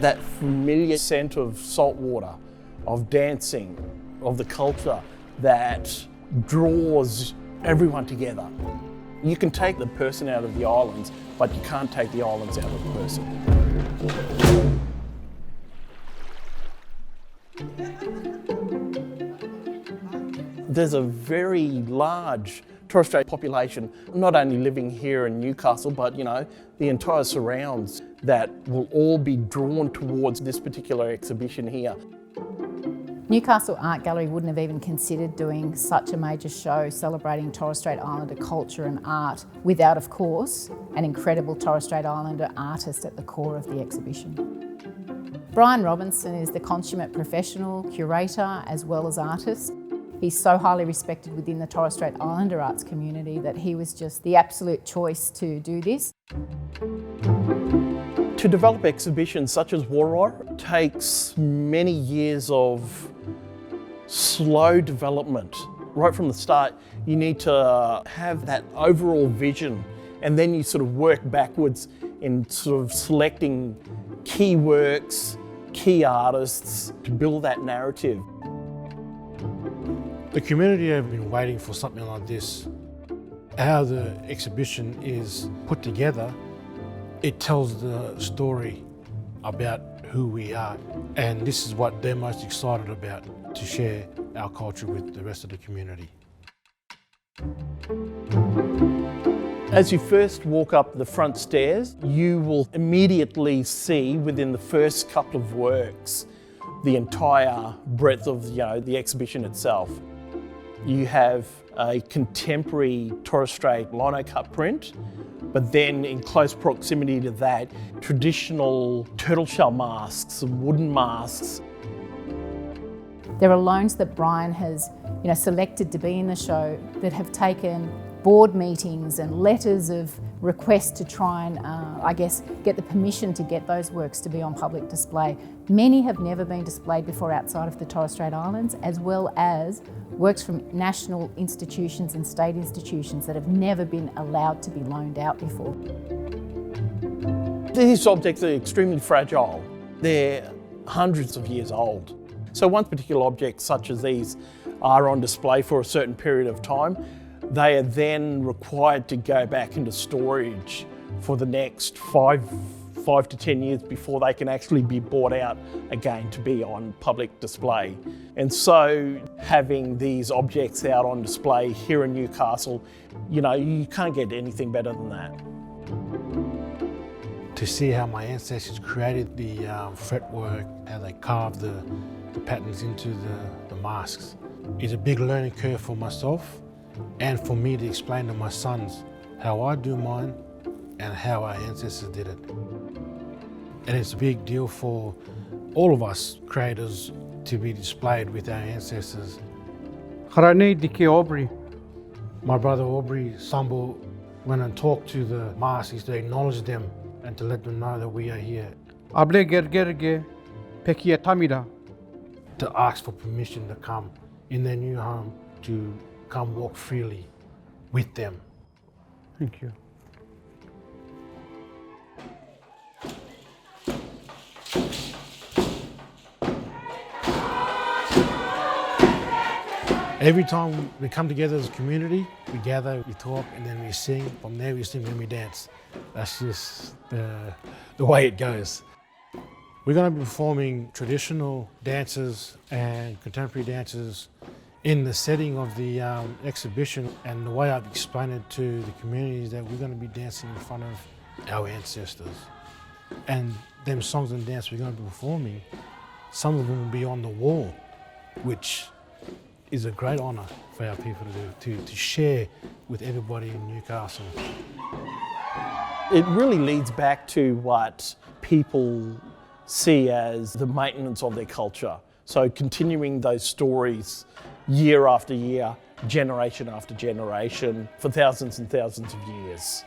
that familiar scent of salt water, of dancing, of the culture that draws everyone together. You can take the person out of the islands, but you can't take the islands out of the person. There's a very large Torres Strait population, not only living here in Newcastle, but the entire surrounds, that will all be drawn towards this particular exhibition here. Newcastle Art Gallery wouldn't have even considered doing such a major show celebrating Torres Strait Islander culture and art without, of course, an incredible Torres Strait Islander artist at the core of the exhibition. Brian Robinson is the consummate professional, curator as well as artist. He's so highly respected within the Torres Strait Islander arts community that he was just the absolute choice to do this. To develop exhibitions such as WARWAR takes many years of slow development. Right from the start, you need to have that overall vision, and then you sort of work backwards in sort of selecting key works, key artists to build that narrative. The community have been waiting for something like this. How the exhibition is put together, it tells the story about who we are, and this is what they're most excited about, to share our culture with the rest of the community. As you first walk up the front stairs, you will immediately see within the first couple of works the entire breadth of the exhibition itself. You have a contemporary Torres Strait lino cut print, but then in close proximity to that, traditional turtle shell masks, wooden masks. There are loans that Brian has selected to be in the show that have taken board meetings and letters of request to try and, get the permission to get those works to be on public display. Many have never been displayed before outside of the Torres Strait Islands, as well as works from national institutions and state institutions that have never been allowed to be loaned out before. These objects are extremely fragile. They're hundreds of years old. So once particular objects such as these are on display for a certain period of time, they are then required to go back into storage for the next five to 10 years before they can actually be bought out again to be on public display. And so having these objects out on display here in Newcastle, you can't get anything better than that. To see how my ancestors created the fretwork, how they carved the patterns into the masks, is a big learning curve for myself, and for me to explain to my sons how I do mine and how our ancestors did it. And it's a big deal for all of us creators to be displayed with our ancestors. My brother Aubrey Sambo went and talked to the masks to acknowledge them and to let them know that we are here. To ask for permission to come in their new home, to come walk freely with them. Thank you. Every time we come together as a community, we gather, we talk, and then we sing. From there we sing and we dance. That's just the way it goes. We're going to be performing traditional dances and contemporary dances in the setting of the exhibition, and the way I've explained it to the community is that we're going to be dancing in front of our ancestors. And them songs and dance we're going to be performing, some of them will be on the wall, which is a great honour for our people to share with everybody in Newcastle. It really leads back to what people see as the maintenance of their culture. So continuing those stories year after year, generation after generation, for thousands and thousands of years.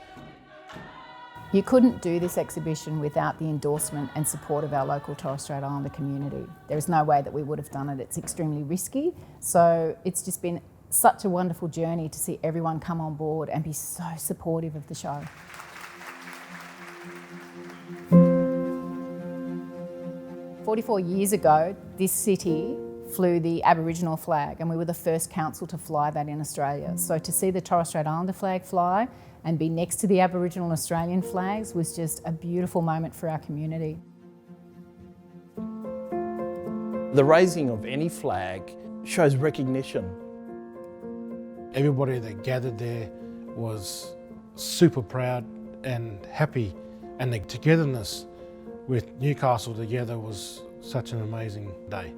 You couldn't do this exhibition without the endorsement and support of our local Torres Strait Islander community. There is no way that we would have done it. It's extremely risky. So it's just been such a wonderful journey to see everyone come on board and be so supportive of the show. 44 years ago, this city flew the Aboriginal flag, and we were the first council to fly that in Australia. So to see the Torres Strait Islander flag fly and be next to the Aboriginal and Australian flags was just a beautiful moment for our community. The raising of any flag shows recognition. Everybody that gathered there was super proud and happy, and the togetherness with Newcastle together was such an amazing day.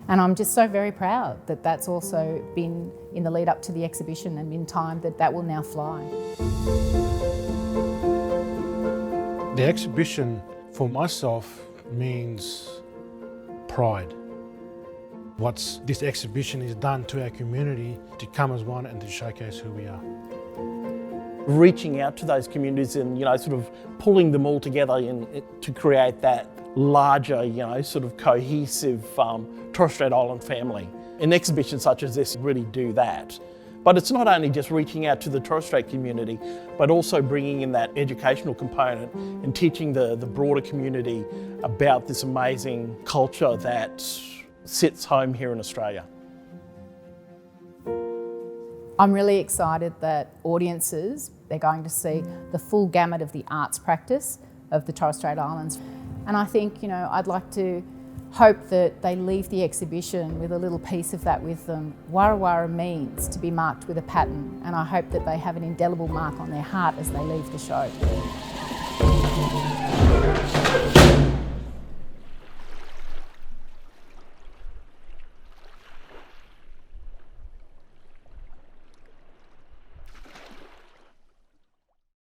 And I'm just so very proud that that's also been in the lead up to the exhibition and in time that will now fly. The exhibition for myself means pride. What this exhibition has done to our community to come as one and to showcase who we are. Reaching out to those communities and, sort of pulling them all together to create that larger, sort of cohesive Torres Strait Island family. And exhibitions such as this really do that. But it's not only just reaching out to the Torres Strait community, but also bringing in that educational component and teaching the broader community about this amazing culture that sits home here in Australia. I'm really excited that audiences, they're going to see the full gamut of the arts practice of the Torres Strait Islands. And I think, I'd like to hope that they leave the exhibition with a little piece of that with them. WARWAR means to be marked with a pattern, and I hope that they have an indelible mark on their heart as they leave the show.